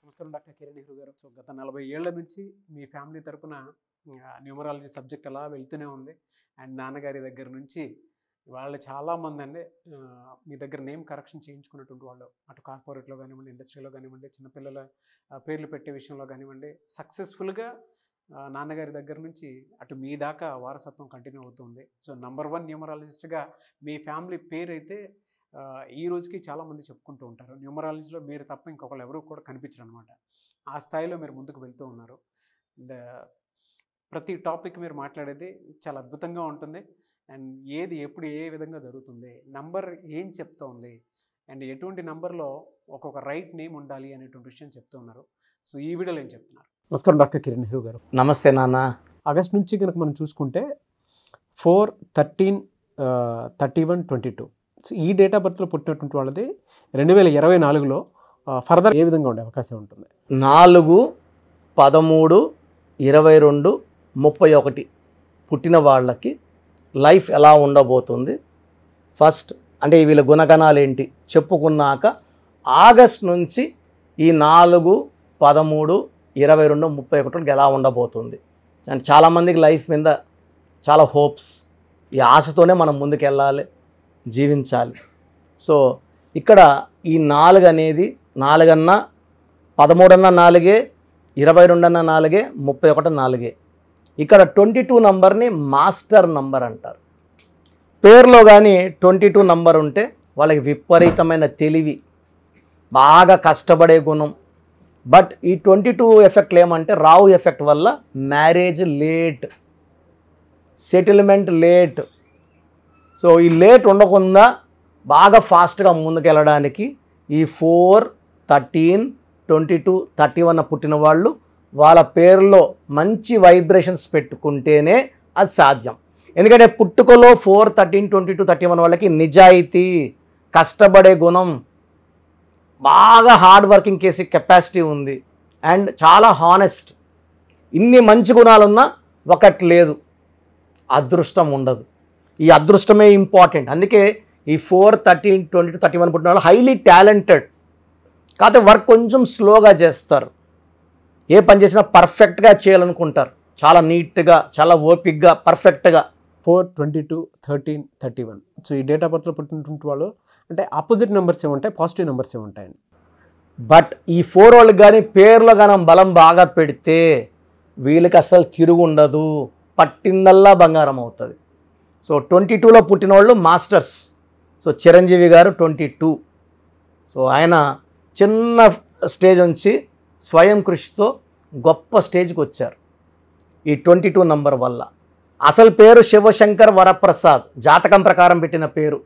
నమస్కారం డాక్టర్ కిరణ్ నెహ్రూ గారు. సో గత 40 ఏళ్ల నుంచి మీ ఫ్యామిలీ తరపున న్యూమరాలజీ సబ్జెక్ట్ అలా వెళ్తూనే ఉంది. అండ్ నాన్నగారి దగ్గర నుంచి వాళ్ళు చాలామంది అండి మీ దగ్గర నేమ్ కరెక్షన్ చేయించుకున్నటువంటి వాళ్ళు, అటు కార్పొరేట్లో కానివ్వండి, ఇండస్ట్రీలో కానివ్వండి, చిన్నపిల్లల పేర్లు పెట్టే విషయంలో కానివ్వండి, సక్సెస్ఫుల్గా నాన్నగారి దగ్గర నుంచి అటు మీ దాకా వారసత్వం కంటిన్యూ అవుతుంది. సో నంబర్ 1 న్యూమరాలజిస్ట్గా మీ ఫ్యామిలీ పేరు అయితే ఈ రోజుకి చాలామంది చెప్పుకుంటూ ఉంటారు. న్యూమరాలజీలో మీరు తప్ప ఇంకొకళ్ళు ఎవరు కూడా కనిపించరు అనమాట. ఆ స్థాయిలో మీరు ముందుకు వెళ్తూ ఉన్నారు. అండ్ ప్రతి టాపిక్ మీరు మాట్లాడేది చాలా అద్భుతంగా ఉంటుంది. అండ్ ఏది ఎప్పుడు ఏ విధంగా జరుగుతుంది, నంబర్ ఏం చెప్తోంది, అండ్ ఎటువంటి నంబర్లో ఒక్కొక్క రైట్ నేమ్ ఉండాలి అనేటువంటి విషయం చెప్తూ ఉన్నారు. సో ఈ వీడియోలో ఏం చెప్తున్నారు? నమస్కారం డాక్టర్ కిరణ్ నెహ్రూ గారు. నమస్తే నాన్న. ఆగస్ట్ నుంచి కనుక మనం చూసుకుంటే 4, 13, 31, 22 సో ఈ డేట్ ఆఫ్ బర్త్లో పుట్టినటువంటి వాళ్ళది 2024లో ఫర్దర్ ఏ విధంగా ఉండే అవకాశం ఉంటుంది? 4, 13, 22, 31 పుట్టిన వాళ్ళకి లైఫ్ ఎలా ఉండబోతుంది, ఫస్ట్ అంటే వీళ్ళ గుణగణాలు ఏంటి చెప్పుకున్నాక ఆగస్ట్ నుంచి ఈ 4, 13, 22, 31 ఎలా ఉండబోతుంది అంటే చాలామందికి లైఫ్ మీద చాలా హోప్స్, ఈ ఆశతోనే మనం ముందుకెళ్ళాలి, జీవించాలి. సో ఇక్కడ ఈ 4 అనేది 4 అన్నా 13 అన్నా 4, 22 అన్నా 4, 31 4. ఇక్కడ 22 నంబర్ని మాస్టర్ నంబర్ అంటారు. పేరులో కానీ 22 నంబర్ ఉంటే వాళ్ళకి విపరీతమైన తెలివి, బాగా కష్టపడే గుణం. బట్ ఈ 22 ఎఫెక్ట్లు ఏమంటే రావు ఎఫెక్ట్ వల్ల marriage late, settlement late. So ఈ లేట్ ఉండకుండా బాగా ఫాస్ట్గా ముందుకెళ్ళడానికి ఈ 4, 13, 22, 31 పుట్టిన వాళ్ళు వాళ్ళ పేరులో మంచి వైబ్రేషన్స్ పెట్టుకుంటేనే అది సాధ్యం. ఎందుకంటే పుట్టుకలో 4, 13, 22, 31 వాళ్ళకి నిజాయితీ, కష్టపడే గుణం, బాగా హార్డ్ వర్కింగ్ చేసే కెపాసిటీ ఉంది అండ్ చాలా హానెస్ట్. ఇన్ని మంచి గుణాలున్నా ఒకటి లేదు, అదృష్టం ఉండదు. ఈ అదృష్టమే ఇంపార్టెంట్. అందుకే ఈ 4, 13, 22, 31 పుట్టిన వాళ్ళు హైలీ టాలెంటెడ్, కాకపోతే వర్క్ కొంచెం స్లోగా చేస్తారు. ఏ పని చేసినా పర్ఫెక్ట్గా చేయాలనుకుంటారు, చాలా నీట్గా, చాలా ఓపిక్గా, పర్ఫెక్ట్గా. 4, 22, 13, 31 సో ఈ డేట్ ఆఫ్ బర్త్లో పుట్టినటువంటి వాళ్ళు అంటే ఆపోజిట్ నెంబర్స్ ఏముంటాయి, పాజిటివ్ నెంబర్స్ ఏముంటాయండి? బట్ ఈ 4 వాళ్ళకి కానీ పేర్లో కానీ బలం బాగా పెడితే వీళ్ళకి అసలు తిరుగు ఉండదు, పట్టిందల్లా బంగారం అవుతుంది. సో 22లో పుట్టిన వాళ్ళు మాస్టర్స్. సో చిరంజీవి గారు 22. సో ఆయన చిన్న స్టేజ్ నుంచి స్వయం కృషితో గొప్ప స్టేజ్కి వచ్చారు ఈ 22 నంబర్ వల్ల. అసలు పేరు శివశంకర్ వరప్రసాద్, జాతకం ప్రకారం పెట్టిన పేరు.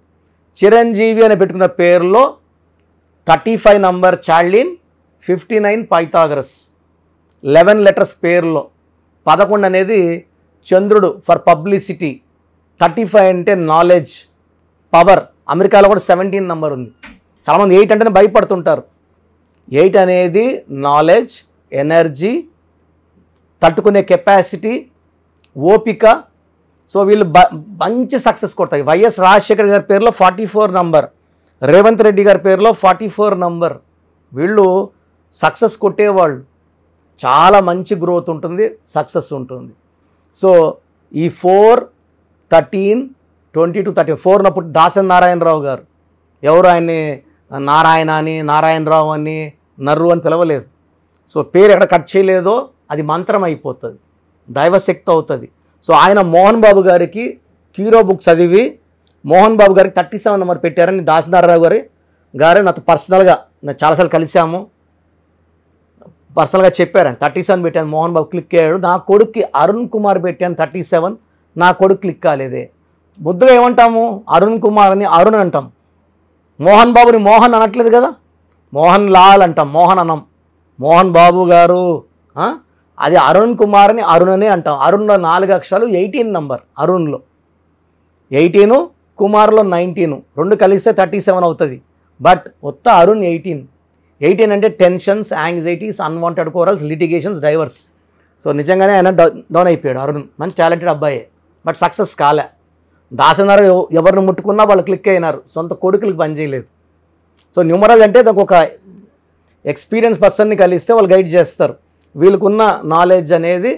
చిరంజీవి అని పెట్టుకున్న పేరులో 35 నంబర్ చార్లిన్, 59 పైథాగరస్, 11 లెటర్స్ పేరులో. 11 అనేది చంద్రుడు ఫర్ పబ్లిసిటీ, 35 అంటే నాలెడ్జ్, పవర్. అమెరికాలో కూడా 17 నంబర్ ఉంది. చాలామంది 8 అంటేనే భయపడుతుంటారు. 8 అనేది నాలెడ్జ్, ఎనర్జీ, తట్టుకునే కెపాసిటీ, ఓపిక. సో వీళ్ళు మంచి సక్సెస్ కొడతాయి. వైఎస్ రాజశేఖర్ గారి పేరులో 44 నంబర్, రేవంత్ రెడ్డి గారి పేరులో 44 నంబర్. వీళ్ళు సక్సెస్ కొట్టేవాళ్ళు. చాలా మంచి గ్రోత్ ఉంటుంది, సక్సెస్ ఉంటుంది. సో ఈ 4, 13, 22, 34 నప్పుడు దాసరి నారాయణరావు గారు, ఎవరు ఆయన్ని నారాయణ అని, నారాయణరావు అని, నర్రు అని పిలవలేదు. సో పేరు ఎక్కడ కట్ చేయలేదో అది మంత్రం అయిపోతుంది, దైవశక్తి అవుతుంది. సో ఆయన మోహన్ బాబు గారికి హీరో బుక్ చదివి మోహన్ బాబు గారికి 37 నెంబర్ పెట్టారని దాసరి నారాయణరావు గారు నాతో పర్సనల్గా, నేను చాలాసార్లు కలిసాము, పర్సనల్గా చెప్పారని 37 పెట్టాను. మోహన్ బాబు క్లిక్ అయ్యాడు. నా కొడుక్కి అరుణ్ కుమార్ పెట్టాను 37, నా కొడుకు క్లిక్ కాలేదే. ముద్దుగా ఏమంటాము? అరుణ్ కుమార్ అని అరుణ్ అంటాం. మోహన్ బాబుని మోహన్ అనట్లేదు కదా, మోహన్ లాల్ అంటాం, మోహన్ అనం. మోహన్ బాబు గారు అది అరుణ్ కుమార్ అని అరుణ్ అనే అంటాం. అరుణ్లో 4 అక్షరాలు, 18 నంబర్ అరుణ్లో. 18, కుమార్లో 19, 2 కలిస్తే 37 అవుతుంది. బట్ ఉత్త అరుణ్ 18 అంటే tensions, anxieties, unwanted corals, litigations, divorce. So నిజంగానే ఆయన డౌన్ అయిపోయాడు. అరుణ్ మంచి టాలెంటెడ్ అబ్బాయే, బట్ సక్సెస్ కాలే. దాసన్నారు ఎవరిని ముట్టుకున్నా వాళ్ళు క్లిక్ అయినారు, సొంత కొడుకులకు పనిచేయలేదు. సో న్యూమరాలజీ అంటే దానికి ఒక ఎక్స్పీరియన్స్ పర్సన్ని కలిస్తే వాళ్ళు గైడ్ చేస్తారు. వీళ్ళకున్న నాలెడ్జ్ అనేది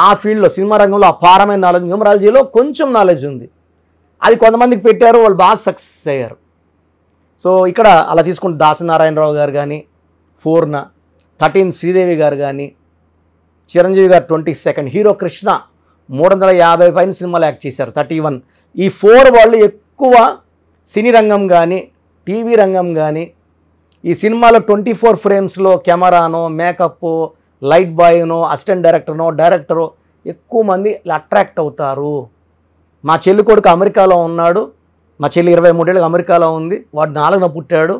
ఆ ఫీల్డ్లో సినిమా రంగంలో అపారమైన నాలెడ్జ్, న్యూమరాలజీలో కొంచెం నాలెడ్జ్ ఉంది, అది కొంతమందికి పెట్టారు, వాళ్ళు బాగా సక్సెస్ అయ్యారు. సో ఇక్కడ అలా తీసుకుంటే దాసనారాయణరావు గారు కానీ, 4 13 శ్రీదేవి గారు కానీ, చిరంజీవి గారు 22 హీరో కృష్ణ 350 పైన సినిమాలు యాక్ట్ చేశారు 31. ఈ 4 వాళ్ళు ఎక్కువ సినీ రంగం కానీ టీవీ రంగం కానీ ఈ సినిమాలో 24 ఫ్రేమ్స్లో కెమెరానో మేకప్ లైట్ బాయ్నో అసిస్టెంట్ డైరెక్టరో ఎక్కువ మంది అట్రాక్ట్ అవుతారు. మా చెల్లి కొడుకు అమెరికాలో ఉన్నాడు, మా చెల్లి 23 ఏళ్ళకి అమెరికాలో ఉంది, వాడు 4న పుట్టాడు.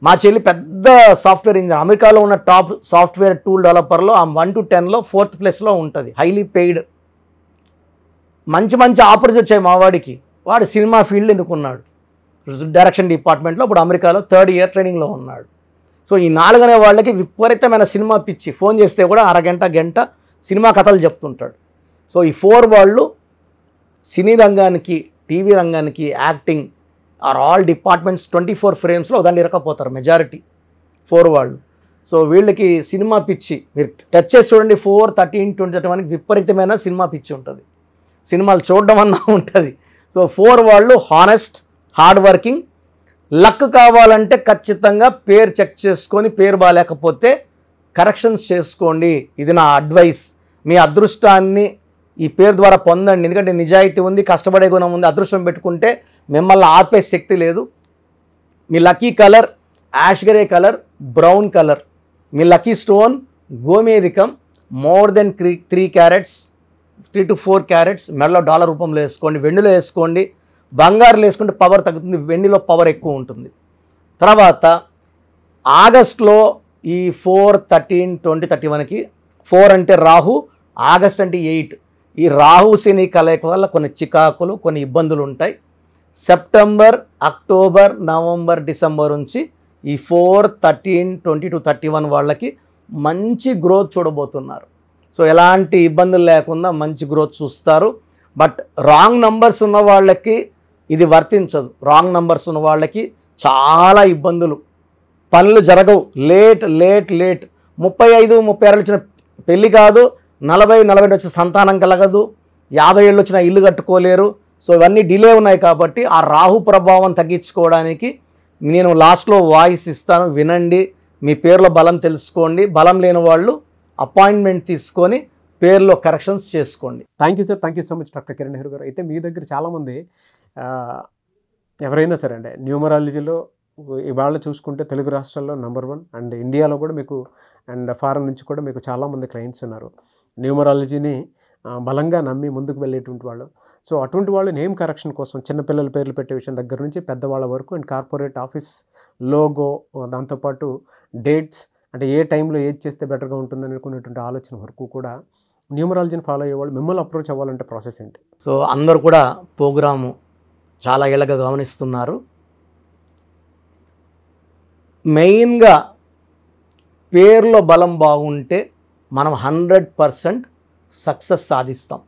మా చెల్లి పెద్ద సాఫ్ట్వేర్ ఇంజనీర్, అమెరికాలో ఉన్న టాప్ సాఫ్ట్వేర్ టూల్ డెవలపర్లో 1 to 10లో 4th ప్లేస్లో ఉంటుంది, హైలీ పెయిడ్. మంచి ఆఫర్స్ వచ్చాయి మా వాడికి, వాడు సినిమా ఫీల్డ్ ఎందుకున్నాడు, డైరెక్షన్ డిపార్ట్మెంట్లో ఇప్పుడు అమెరికాలో 3rd year ట్రైనింగ్లో ఉన్నాడు. సో ఈ 4 అనే వాళ్ళకి విపరీతమైన సినిమా పిచ్చి, ఫోన్ చేస్తే కూడా గంట సినిమా కథలు చెప్తుంటాడు. సో ఈ 4 వాళ్ళు సినీ రంగానికి టీవీ రంగానికి యాక్టింగ్ ఆర్ ఆల్ డిపార్ట్మెంట్స్ 24 ఫ్రేమ్స్లో దాన్ని ఇరకపోతారు మెజారిటీ 4 వాళ్ళు. సో వీళ్ళకి సినిమా పిచ్చి మీరు టచ్ చేసి చూడండి, 4, 13, 20 విపరీతమైన సినిమా పిచ్చి ఉంటుంది, సినిమాలు చూడడం అన్నా ఉంటుంది. సో 4 వాళ్ళు హానెస్ట్, హార్డ్ వర్కింగ్. లక్ కావాలంటే ఖచ్చితంగా పేరు చెక్ చేసుకొని, పేరు బాగాలేకపోతే కరెక్షన్స్ చేసుకోండి, ఇది నా అడ్వైస్. మీ అదృష్టాన్ని ఈ పేరు ద్వారా పొందండి, ఎందుకంటే నిజాయితీ ఉంది, కష్టపడే గుణం ఉంది. అదృష్టం పెట్టుకుంటే మిమ్మల్ని ఆపే శక్తి లేదు. మీ lucky colour ash grey colour, brown colour. మీ లక్కీ స్టోన్ గోమేధికం, more than 3 carats 3 to 4 carats. మెడలో డాలర్ రూపంలో వేసుకోండి, వెండిలో వేసుకోండి. బంగారులో వేసుకుంటే పవర్ తగ్గుతుంది, వెండిలో పవర్ ఎక్కువ ఉంటుంది. తర్వాత ఆగస్ట్లో ఈ 4, 13, 20, 31కి 4 అంటే రాహు, ఆగస్ట్ అంటే 8. ఈ రాహు శని కలయిక వల్ల కొన్ని చికాకులు, కొన్ని ఇబ్బందులు ఉంటాయి. సెప్టెంబర్, అక్టోబర్, నవంబర్, డిసెంబర్ నుంచి ఈ 4, 13, 20 to 31 వాళ్ళకి మంచి గ్రోత్ చూడబోతున్నారు. సో ఎలాంటి ఇబ్బందులు లేకుండా మంచి గ్రోత్ చూస్తారు. బట్ రాంగ్ నంబర్స్ ఉన్న వాళ్ళకి ఇది వర్తించదు. రాంగ్ నంబర్స్ ఉన్న వాళ్ళకి చాలా ఇబ్బందులు, పనులు జరగవు, లేట్ 35, 36 వచ్చిన పెళ్ళి కాదు, 40, 40 వచ్చిన సంతానం కలగదు, 50 ఏళ్ళు వచ్చిన ఇల్లు కట్టుకోలేరు. సో ఇవన్నీ డిలే ఉన్నాయి. కాబట్టి ఆ రాహు ప్రభావం తగ్గించుకోవడానికి నేను లాస్ట్లో వాయిస్ ఇస్తాను, వినండి. మీ పేర్లో బలం తెలుసుకోండి. బలం లేని వాళ్ళు అపాయింట్మెంట్ తీసుకొని పేర్లో కరెక్షన్స్ చేసుకోండి. Thank you sir, thank you so much doctor Kiran Nehru గారు. అయితే మీ దగ్గర చాలామంది ఎవరైనా సరే అంటే న్యూమరాలజీలో ఇవాళ చూసుకుంటే తెలుగు రాష్ట్రాల్లో నెంబర్ 1 అండ్ ఇండియాలో కూడా మీకు అండ్ ఫారెన్ నుంచి కూడా మీకు చాలామంది క్లయింట్స్ ఉన్నారు, న్యూమరాలజీని బలంగా నమ్మి ముందుకు వెళ్ళేటువంటి వాళ్ళు. సో అటువంటి వాళ్ళు నేమ్ కరెక్షన్ కోసం చిన్నపిల్లల పేర్లు పెట్టే విషయం దగ్గర నుంచి పెద్దవాళ్ళ వరకు అండ్ కార్పొరేట్ ఆఫీస్ లోగో, దాంతోపాటు డేట్స్ అంటే ఏ టైంలో ఏది చేస్తే బెటర్గా ఉంటుందని అనుకునేటువంటి ఆలోచన వరకు కూడా న్యూమరాలజీని ఫాలో అయ్యేవాళ్ళు మిమ్మల్ని అప్రోచ్ అవ్వాలంటే ప్రాసెస్ ఏంటి? సో అందరూ కూడా ప్రోగ్రాము చాలా ఏళ్ళగా గమనిస్తున్నారు. మెయిన్గా పేర్లో బలం బాగుంటే మనం 100% సక్సెస్ సాధిస్తాం.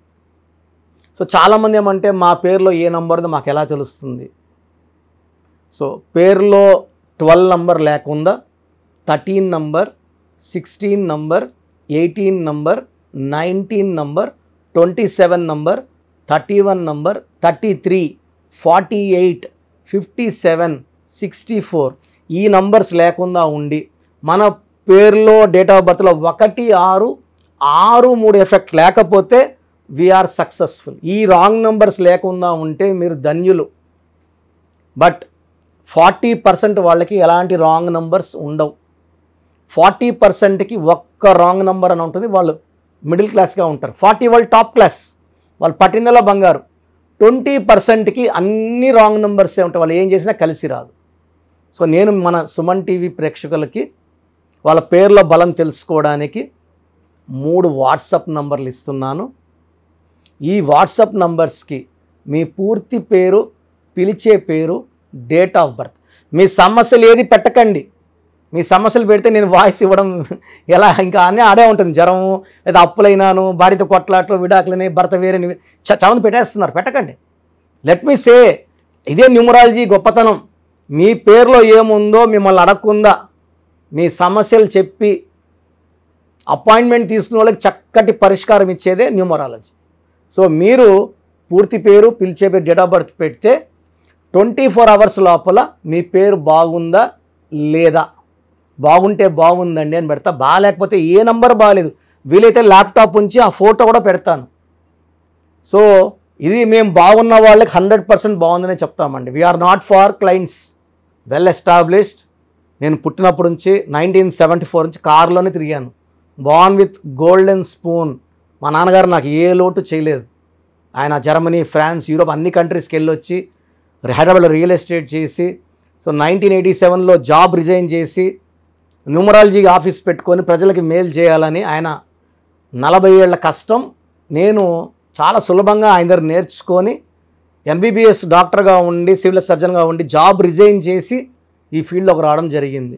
సో చాలామంది ఏమంటే మా పేరులో ఏ నంబర్దో మాకు ఎలా తెలుస్తుంది? సో పేరులో 12 నంబర్ లేకుండా 13 number, 16 number, 18 number, 19 number, 27 number, 31 number, 33, 48, 57, 64 ఈ నంబర్స్ లేకుండా ఉండి మన పేరులో డేట్ ఆఫ్ బర్త్లో 1, 6, 6, 3 ఎఫెక్ట్ లేకపోతే వీఆర్ సక్సెస్ఫుల్. ఈ రాంగ్ నంబర్స్ లేకుండా ఉంటే మీరు ధన్యులు. బట్ 40% వాళ్ళకి ఎలాంటి రాంగ్ నంబర్స్ ఉండవు. 40%కి ఒక్క రాంగ్ నంబర్ అని ఉంటుంది, వాళ్ళు మిడిల్ క్లాస్గా ఉంటారు. 40 వాళ్ళు టాప్ క్లాస్, వాళ్ళు పట్టిందలా బంగారు. 20%కి అన్ని రాంగ్ నంబర్సే ఉంటాయి, వాళ్ళు ఏం చేసినా కలిసి రాదు. సో నేను మన సుమన్ టీవీ ప్రేక్షకులకి వాళ్ళ పేర్ల బలం తెలుసుకోవడానికి 3 వాట్సాప్ నంబర్లు ఇస్తున్నాను. ఈ వాట్సాప్ నంబర్స్కి మీ పూర్తి పేరు, పిలిచే పేరు, డేట్ ఆఫ్ బర్త్, మీ సమస్యలు ఏది పెట్టకండి. మీ సమస్యలు పెడితే నేను వాయిస్ ఇవ్వడం ఎలా, ఇంకా అన్నీ ఆడే ఉంటుంది. జ్వరము లేదా అప్పులైనాను, భార్యతో కొట్లాట్లు, విడాకులని, భర్త వేరే చవని పెట్టేస్తున్నారు, పెట్టకండి. లెట్ మీ సే, ఇదే న్యూమరాలజీ గొప్పతనం. మీ పేరులో ఏముందో మిమ్మల్ని అడగకుండా మీ సమస్యలు చెప్పి అపాయింట్మెంట్ తీసుకునే వాళ్ళకి చక్కటి పరిష్కారం ఇచ్చేదే న్యూమరాలజీ. సో మీరు పూర్తి పేరు, పిలిచే పేరు, డేట్ ఆఫ్ బర్త్ పెడితే 24 hours లోపల మీ పేరు బాగుందా లేదా, బాగుంటే బాగుందండి అని పెడతా, బాగాలేకపోతే ఏ నంబర్ బాగాలేదు, వీలైతే ల్యాప్టాప్ ఉంచి ఆ ఫోటో కూడా పెడతాను. సో ఇది మేము బాగున్న వాళ్ళకి 100% బాగుందనే చెప్తామండి. We're not for clients, well established. నేను పుట్టినప్పటి నుంచి 1974 నుంచి కారులోనే తిరిగాను. Born with golden spoon. మా నాన్నగారు నాకు ఏ లోటు చేయలేదు. ఆయన జర్మనీ, ఫ్రాన్స్, యూరోప్ అన్ని కంట్రీస్కి వెళ్ళొచ్చి హైదరాబాద్లో రియల్ ఎస్టేట్ చేసి, సో 1987లో జాబ్ రిజైన్ చేసి న్యూమరాలజీ ఆఫీస్ పెట్టుకొని ప్రజలకి మేలు చేయాలని ఆయన 40 ఏళ్ల కష్టం నేను చాలా సులభంగా ఆయన దగ్గర నేర్చుకొని ఎంబీబీఎస్ డాక్టర్గా ఉండి, సివిల్ సర్జన్గా ఉండి జాబ్ రిజైన్ చేసి ఈ ఫీల్డ్లోకి రావడం జరిగింది.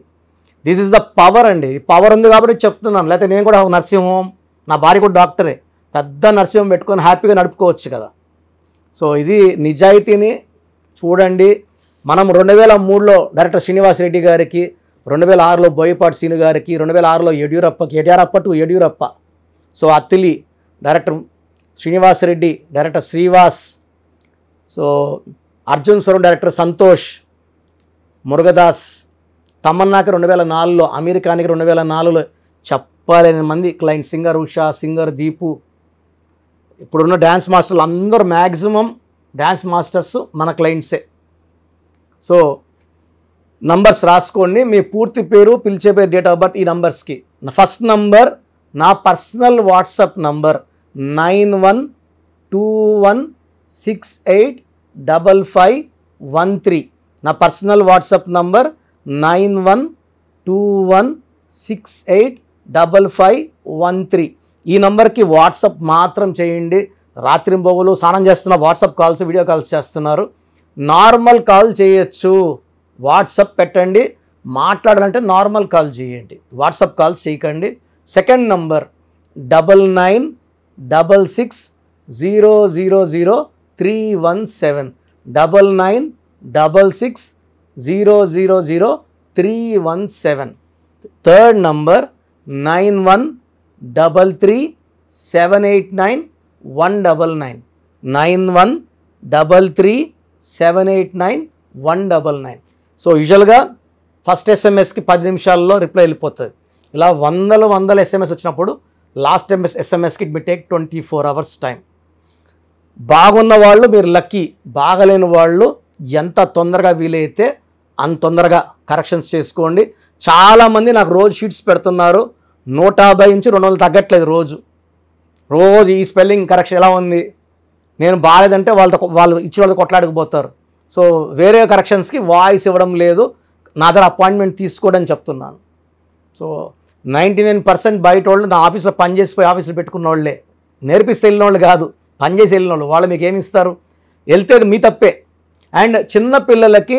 దిస్ ఈజ్ ద పవర్ అండి. పవర్ ఉంది కాబట్టి చెప్తున్నాను. లేకపోతే నేను కూడా నర్సింగ్ హోమ్, నా భార్య కూడా డాక్టరే, పెద్ద నర్సింగ్ హోమ్ పెట్టుకొని హ్యాపీగా నడుపుకోవచ్చు కదా. సో ఇది నిజాయితీని చూడండి. మనం 2003లో డైరెక్టర్ శ్రీనివాస్ రెడ్డి గారికి, 2006లో బోయపాటి సీను గారికి, 2006లో Yediyurappa, so Attili director Srinivas Reddy, director Sreevas, so Arjun స్వరం డైరెక్టర్ సంతోష్, మురుగదాస్, తమన్నాకి 2004లో, అమెరికానికి 2004లో చెప్పలేని మంది client, singer Usha, singer Deepu, ఇప్పుడున్న డ్యాన్స్ మాస్టర్లు అందరూ మ్యాక్సిమం డ్యాన్స్ మాస్టర్స్ మన క్లయింట్సే. సో నంబర్స్ రాసుకోండి. మీ పూర్తి పేరు, పిలిచే పేరు, డేట్ ఆఫ్ బర్త్ ఈ నంబర్స్కి. ఫస్ట్ నంబర్ నా పర్సనల్ వాట్సాప్ నంబర్ 9121685513. నా పర్సనల్ వాట్సాప్ నంబర్ 9121685513. ఈ నంబర్కి వాట్సాప్ మాత్రం చేయండి. రాత్రింబొగులు స్నానం చేస్తున్న వాట్సాప్ కాల్స్, వీడియో కాల్స్ చేస్తున్నారు. నార్మల్ కాల్ చేయొచ్చు, వాట్సాప్ పెట్టండి. మాట్లాడాలంటే నార్మల్ కాల్ చేయండి, వాట్సాప్ కాల్స్ చేయకండి. Second number 9966000317, 9966000317. Third number 9133789199, 9133789199. So యూజువల్గా ఫస్ట్ ఎస్ఎంఎస్కి 10 నిమిషాల్లో రిప్లై వెళ్ళిపోతుంది. ఇలా వందల ఎస్ఎంఎస్ వచ్చినప్పుడు లాస్ట్ ఎస్ఎంఎస్కి it may take 24 hours time. బాగున్న వాళ్ళు మీరు లక్కీ, బాగలేని వాళ్ళు ఎంత తొందరగా వీలైతే అంత తొందరగా కరెక్షన్స్ చేసుకోండి. చాలామంది నాకు రోజు షీట్స్ పెడుతున్నారు, 150 నుంచి 200 తగ్గట్లేదు రోజు. ఈ స్పెల్లింగ్ కరెక్షన్ ఎలా ఉంది, నేను బాగాలేదంటే వాళ్ళు ఇచ్చిన వాళ్ళు కొట్లాడకపోతారు. సో వేరే కరెక్షన్స్కి వాయిస్ ఇవ్వడం లేదు, నా దగ్గర అపాయింట్మెంట్ తీసుకోవడం చెప్తున్నాను. సో 99% బయట వాళ్ళు నా ఆఫీస్లో పనిచేసిపోయి ఆఫీసులో పెట్టుకున్న వాళ్ళే, నేర్పిస్తే వెళ్ళిన వాళ్ళు కాదు, పనిచేసి వెళ్ళిన వాళ్ళు. వాళ్ళు మీకు ఏమి ఇస్తారు, వెళ్తే మీ తప్పే. అండ్ చిన్న పిల్లలకి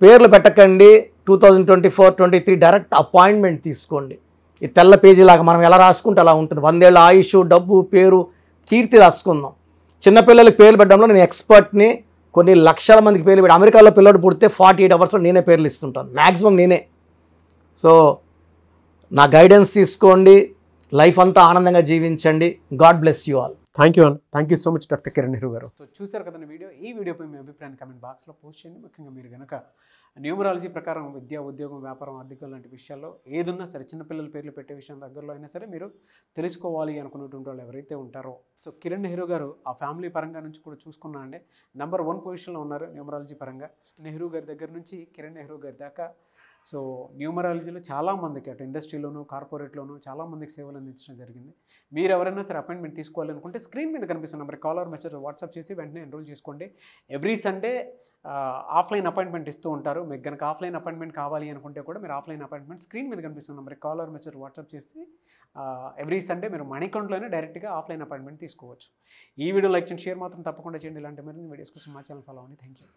పేర్లు పెట్టకండి. 2024-23 డైరెక్ట్ అపాయింట్మెంట్ తీసుకోండి. ఈ తెల్ల పేజీ లాగా మనం ఎలా రాసుకుంటే అలా ఉంటుంది. 100 ఏళ్ళ ఆయుష్, డబ్బు, పేరు, కీర్తి రాసుకుందాం. చిన్నపిల్లలకి పేర్లు పెట్టడంలో నేను ఎక్స్పర్ట్ని. కొన్ని లక్షల మందికి పేర్లు పెట్టి, అమెరికాలో పిల్లడు పుడితే 48 hours నేనే పేర్లు ఇస్తుంటాను, మ్యాక్సిమం నేనే. సో నా గైడెన్స్ తీసుకోండి, లైఫ్ అంతా ఆనందంగా జీవించండి. God bless you all. Thank you అన్న, thank you so much doctor Kiran Nehru గారు. సో చూసారు కదండి వీడియో. ఈ వీడియోపై మీ అభిప్రాయాన్ని కమెంట్ బాక్స్లో పోస్ట్ చేయండి. ముఖ్యంగా మీరు కనుక న్యూమరాలజీ ప్రకారం విద్య, ఉద్యోగం, వ్యాపారం, ఆర్థికం లాంటి విషయాల్లో ఏదున్నా సరే, చిన్నపిల్లల పేర్లు పెట్టే విషయం దగ్గరలో అయినా సరే మీరు తెలుసుకోవాలి అనుకున్నటువంటి వాళ్ళు ఎవరైతే ఉంటారో, సో కిరణ్ నెహ్రూ గారు ఆ ఫ్యామిలీ పరంగా నుంచి కూడా చూసుకున్నా అండి నెంబర్ 1 పొజిషన్లో ఉన్నారు న్యూమరాలజీ పరంగా. నెహ్రూ గారి దగ్గర నుంచి కిరణ్ నెహ్రూ గారి దాకా సో న్యూమరాలజీలో చాలామందికి అటు ఇండస్ట్రీలోనూ, కార్పొరేట్లోనూ చాలామందికి సేవలు అందించడం జరిగింది. మీరు ఎవరైనా సరే అపాయింట్మెంట్ తీసుకోవాలనుకుంటే స్క్రీన్ మీద కనిపిస్తున్న number call or message WhatsApp చేసి వెంటనే ఎన్రోల్ చేసుకోండి. ఎవ్రీ సండే ఆఫ్లైన్ అపాయింట్మెంట్ ఇస్తూ ఉంటారు. మీకు కనుక ఆఫ్లైన్ అపాయింట్మెంట్ కావాలి అనుకుంటే కూడా మీరు ఆఫ్లైన్ అపాయింట్మెంట్ స్క్రీన్ మీద కనిపిస్తున్న number call or message WhatsApp చేసి ఎవ్రీ సండే మీరు మణికంట్లోనే డైరెక్ట్గా ఆఫ్లైన్ అపాయింట్మెంట్ తీసుకోవచ్చు. ఈ వీడియో లైక్ చేయండి, షేర్ మాత్రం తప్పకుండా చేయండి. ఇలాంటి మరిన్ని వీడియోస్ కోసం మా ఛానల్ ఫాలో అవ్వండి. Thank you.